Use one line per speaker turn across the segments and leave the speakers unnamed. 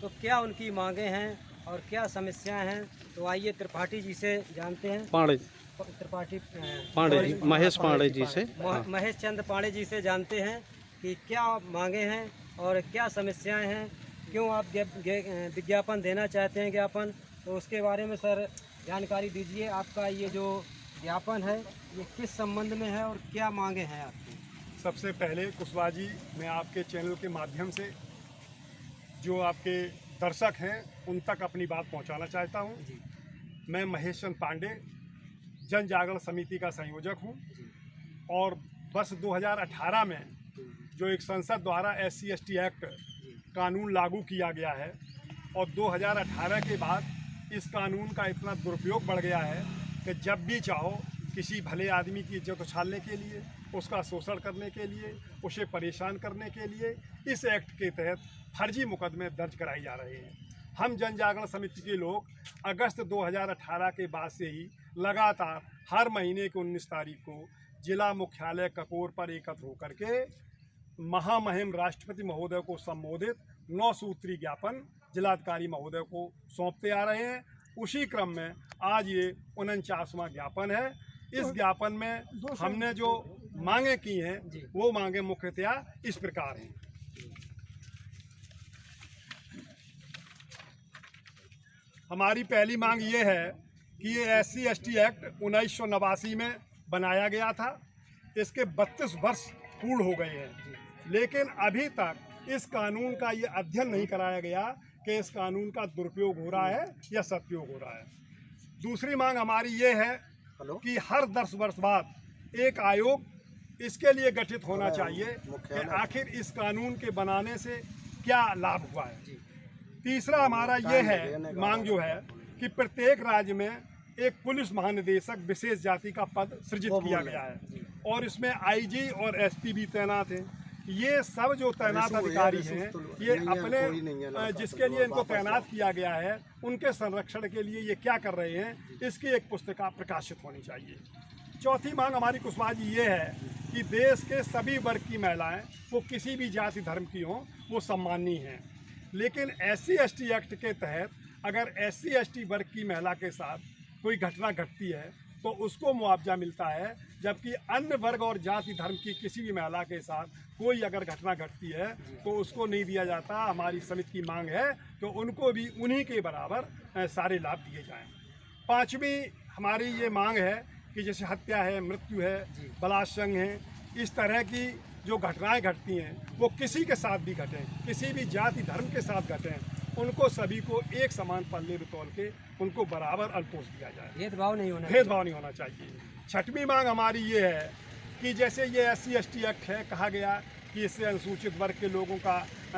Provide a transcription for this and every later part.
तो क्या उनकी मांगे हैं और क्या समस्याएं हैं, तो आइए त्रिपाठी जी से जानते हैं।
पांडे जी, महेश पांडे जी से, हाँ।
महेश चंद्र पांडे जी से जानते हैं कि क्या मांगे हैं और क्या समस्याएं हैं, क्यों आप विज्ञापन देना चाहते हैं ज्ञापन, तो उसके बारे में सर जानकारी दीजिए। आपका ये जो ज्ञापन है ये किस संबंध में है और क्या मांगे हैं आपकी?
सबसे पहले कुशवाहा जी, मैं आपके चैनल के माध्यम से जो आपके दर्शक हैं उन तक अपनी बात पहुंचाना चाहता हूं। मैं महेश चंद्र पांडे जन जागरण समिति का संयोजक हूं और वर्ष 2018 में जो एक संसद द्वारा SC/ST एक्ट कानून लागू किया गया है और 2018 के बाद इस कानून का इतना दुरुपयोग बढ़ गया है कि जब भी चाहो किसी भले आदमी की इज्जत उछालने के लिए, उसका शोषण करने के लिए, उसे परेशान करने के लिए इस एक्ट के तहत फर्जी मुकदमे दर्ज कराए जा रहे हैं। हम जन जागरण समिति के लोग अगस्त 2018 के बाद से ही लगातार हर महीने की 19 तारीख को जिला मुख्यालय ककोर पर एकत्र होकर के महामहिम राष्ट्रपति महोदय को संबोधित 9 सूत्री ज्ञापन जिलाधिकारी महोदय को सौंपते आ रहे हैं। उसी क्रम में आज ये 49वां ज्ञापन है। इस ज्ञापन में हमने जो मांगे की हैं वो मांगे मुख्यतया इस प्रकार हैं। हमारी पहली मांग ये है कि ये SC/ST एक्ट 1989 में बनाया गया था। इसके 32 वर्ष पूर्ण हो गए हैं, लेकिन अभी तक इस कानून का ये अध्ययन नहीं कराया गया कि इस कानून का दुरुपयोग हो रहा है या सदुपयोग हो रहा है। दूसरी मांग हमारी ये है कि हर 10 वर्ष बाद एक आयोग इसके लिए गठित होना चाहिए कि आखिर इस कानून के बनाने से क्या लाभ हुआ है। तीसरा हमारा ये है मांग जो है कि प्रत्येक राज्य में एक पुलिस महानिदेशक विशेष जाति का पद सृजित किया गया है और इसमें IG और SP भी तैनात हैं। ये सब जो तैनात अधिकारी हैं ये अपने जिसके लिए इनको तैनात किया गया है उनके संरक्षण के लिए ये क्या कर रहे हैं, इसकी एक पुस्तिका प्रकाशित होनी चाहिए। चौथी मांग हमारी कुशवाहा जी ये है कि देश के सभी वर्ग की महिलाएं, वो किसी भी जाति धर्म की हों, वो सम्माननीय हैं। लेकिन SC/ST एक्ट के तहत अगर SC/ST वर्ग की महिला के साथ कोई घटना घटती है तो उसको मुआवजा मिलता है, जबकि अन्य वर्ग और जाति धर्म की किसी भी महिला के साथ कोई अगर घटना घटती है तो उसको नहीं दिया जाता। हमारी समिति की मांग है कि उनको भी उन्हीं के बराबर सारे लाभ दिए जाएं। पांचवी हमारी ये मांग है कि जैसे हत्या है, मृत्यु है, बलात्संग है, इस तरह की जो घटनाएं घटती हैं वो किसी के साथ भी घटें, किसी भी जाति धर्म के साथ घटें, उनको सभी को एक समान पल्ले में तौल के उनको बराबर अल्पोस दिया जाए। भेदभाव नहीं होना चाहिए। छठवीं मांग हमारी ये है कि जैसे ये SC/ST एक्ट है, कहा गया कि इससे अनुसूचित वर्ग के लोगों का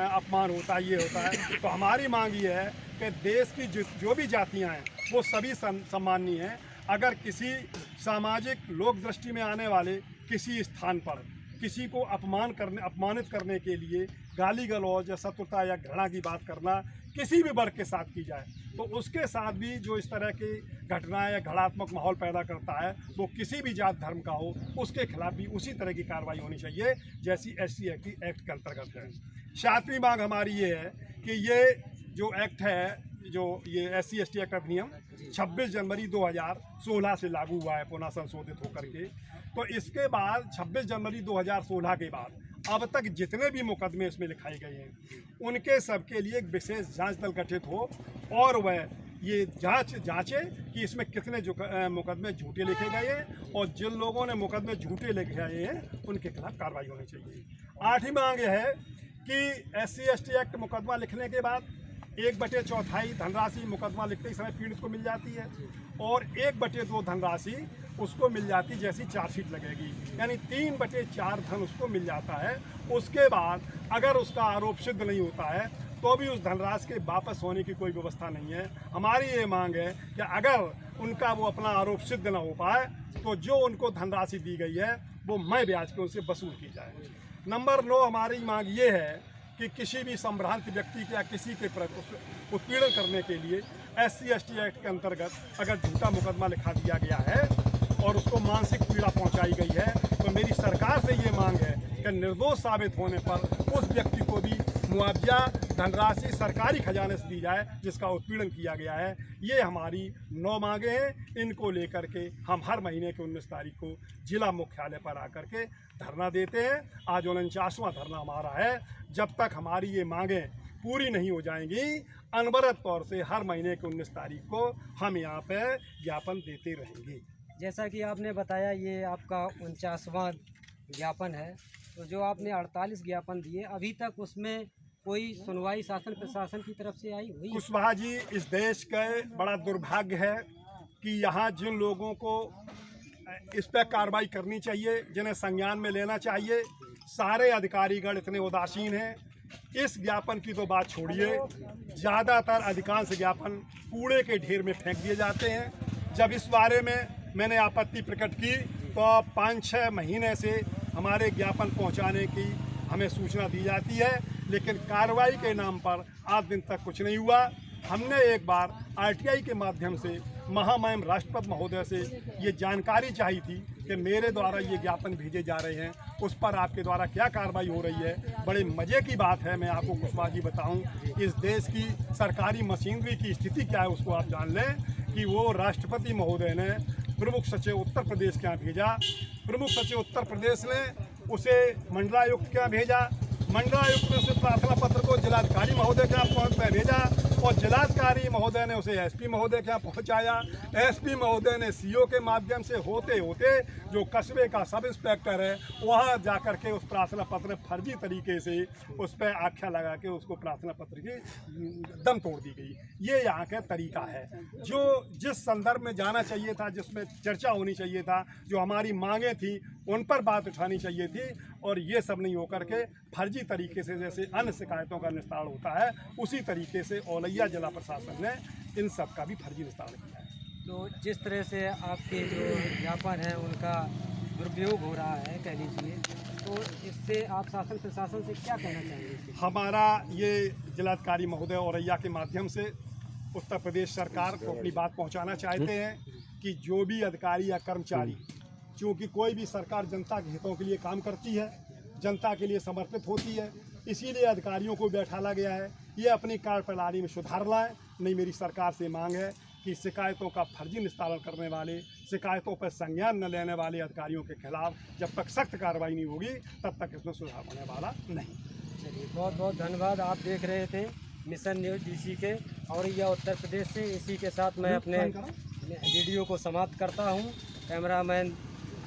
अपमान होता है, ये होता है, तो हमारी मांग ये है कि देश की जो भी जातियाँ हैं वो सभी सम्माननीय हैं। अगर किसी सामाजिक लोक दृष्टि में आने वाले किसी स्थान पर किसी को अपमानित करने के लिए गाली गलौज या शत्रुता या घृणा की बात करना किसी भी वर्ग के साथ की जाए तो उसके साथ भी जो इस तरह की घटनाएं या घृणात्मक माहौल पैदा करता है वो किसी भी जात धर्म का हो, उसके खिलाफ भी उसी तरह की कार्रवाई होनी चाहिए जैसी SC/ST एक्ट के अंतर्गत है। सातवीं मांग हमारी ये है कि ये जो एक्ट है, जो ये SC/ST एक्ट अधिनियम 26 जनवरी 2016 से लागू हुआ है पुनः संशोधित होकर के, तो इसके बाद 26 जनवरी 2016 के बाद अब तक जितने भी मुकदमे इसमें लिखाए गए हैं उनके सबके लिए एक विशेष जांच दल गठित हो और वह ये जांचे कि इसमें कितने मुकदमे झूठे लिखे गए हैं और जिन लोगों ने मुकदमे झूठे लिखे गए हैं उनके खिलाफ कार्रवाई होनी चाहिए। आठवीं मांग यह है कि SC/ST एक्ट मुकदमा लिखने के बाद 1/4 धनराशि मुकदमा लिखते ही समय पीड़ित को मिल जाती है और 1/2 धनराशि उसको मिल जाती जैसी चार्जशीट लगेगी, यानी 3/4 धन उसको मिल जाता है। उसके बाद अगर उसका आरोप सिद्ध नहीं होता है तो भी उस धनराशि के वापस होने की कोई व्यवस्था नहीं है। हमारी ये मांग है कि अगर उनका वो अपना आरोप सिद्ध न हो पाए तो जो उनको धनराशि दी गई है वो मय ब्याज के उनसे वसूल की जाए। नंबर 9 हमारी मांग ये है कि किसी भी संभ्रांत व्यक्ति के या किसी के प्रति उत्पीड़न करने के लिए SC/ST एक्ट के अंतर्गत अगर झूठा मुकदमा लिखा दिया गया है और उसको मानसिक पीड़ा पहुंचाई गई है तो मेरी सरकार से ये मांग है कि निर्दोष साबित होने पर उस व्यक्ति को भी मुआवजा धनराशि सरकारी खजाने से दी जाए, जिसका उत्पीड़न किया गया है। ये हमारी 9 मांगे हैं। इनको लेकर के हम हर महीने के 19 तारीख को जिला मुख्यालय पर आकर के धरना देते हैं। आज 49वां धरना हमारा है। जब तक हमारी ये मांगें पूरी नहीं हो जाएंगी, अनवरत तौर से हर महीने के 19 तारीख को हम यहाँ पे ज्ञापन देते रहेंगे।
जैसा कि आपने बताया ये आपका 49वां ज्ञापन है, तो जो आपने 48 ज्ञापन दिए अभी तक उसमें कोई सुनवाई शासन प्रशासन की तरफ से आई हुई?
कुशवाहा जी, इस देश का बड़ा दुर्भाग्य है कि यहाँ जिन लोगों को इस पर कार्रवाई करनी चाहिए, जिन्हें संज्ञान में लेना चाहिए, सारे अधिकारीगण इतने उदासीन हैं। इस ज्ञापन की तो बात छोड़िए, ज़्यादातर अधिकांश ज्ञापन कूड़े के ढेर में फेंक दिए जाते हैं। जब इस बारे में मैंने आपत्ति प्रकट की तो 5-6 महीने से हमारे ज्ञापन पहुंचाने की हमें सूचना दी जाती है, लेकिन कार्रवाई के नाम पर आज दिन तक कुछ नहीं हुआ। हमने एक बार आरटीआई के माध्यम से महामहिम राष्ट्रपति महोदय से ये जानकारी चाहिए थी कि मेरे द्वारा ये ज्ञापन भेजे जा रहे हैं, उस पर आपके द्वारा क्या कार्रवाई हो रही है। बड़े मज़े की बात है, मैं आपको कुशवाहा जी बताऊं, इस देश की सरकारी मशीनरी की स्थिति क्या है उसको आप जान लें कि वो राष्ट्रपति महोदय ने प्रमुख सचिव उत्तर प्रदेश के यहाँ भेजा, प्रमुख सचिव उत्तर प्रदेश ने उसे मंडलायुक्त के यहाँ भेजा, मंडलायुक्त ने उसे प्रार्थना पत्र को जिलाधिकारी महोदय के यहाँ भेजा और जिलाधिकारी महोदय ने उसे एसपी महोदय के यहाँ पहुँचाया। एसपी महोदय ने सीओ के माध्यम से होते होते जो कस्बे का सब इंस्पेक्टर है वहाँ जाकर के उस प्रार्थना पत्र में फर्जी तरीके से उस पर आख्या लगा के उसको प्रार्थना पत्र की दम तोड़ दी गई। ये यहाँ का तरीका है। जो जिस संदर्भ में जाना चाहिए था, जिसमें चर्चा होनी चाहिए था, जो हमारी मांगें थी उन पर बात उठानी चाहिए थी, और ये सब नहीं होकर के फर्जी तरीके से जैसे अन्य शिकायतों का निस्तारण होता है उसी तरीके से औलैया जिला प्रशासन ने इन सब का भी फर्जी निस्तारण किया है।
तो जिस तरह से आपके जो ज्ञापन है उनका दुरुपयोग हो रहा है कह लीजिए, तो इससे आप शासन प्रशासन से क्या कहना चाहेंगे?
हमारा ये जिलाधिकारी महोदय औरैया के माध्यम से उत्तर प्रदेश सरकार को अपनी बात पहुंचाना चाहते हैं कि जो भी अधिकारी या कर्मचारी, क्योंकि कोई भी सरकार जनता के हितों के लिए काम करती है, जनता के लिए समर्पित होती है, इसीलिए अधिकारियों को बैठाला गया है। ये अपनी कार्यप्रणाली में सुधार लाएं। नहीं, मेरी सरकार से मांग है कि शिकायतों का फर्जी निस्तारण करने वाले, शिकायतों पर संज्ञान न लेने वाले अधिकारियों के खिलाफ जब तक सख्त कार्रवाई नहीं होगी तब तक इसमें सुधार होने वाला नहीं।
चलिए, बहुत बहुत धन्यवाद। आप देख रहे थे मिशन न्यूज़ डीसी के औरैया उत्तर प्रदेश से। इसी के साथ मैं अपने वीडियो को समाप्त करता हूँ। कैमरामैन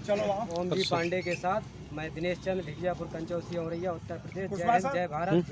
ओम जी पांडे के साथ मैं दिनेश चंद, भिजियापुर कंचौसी, औरैया उत्तर प्रदेश। जय हिंद, जय भारत।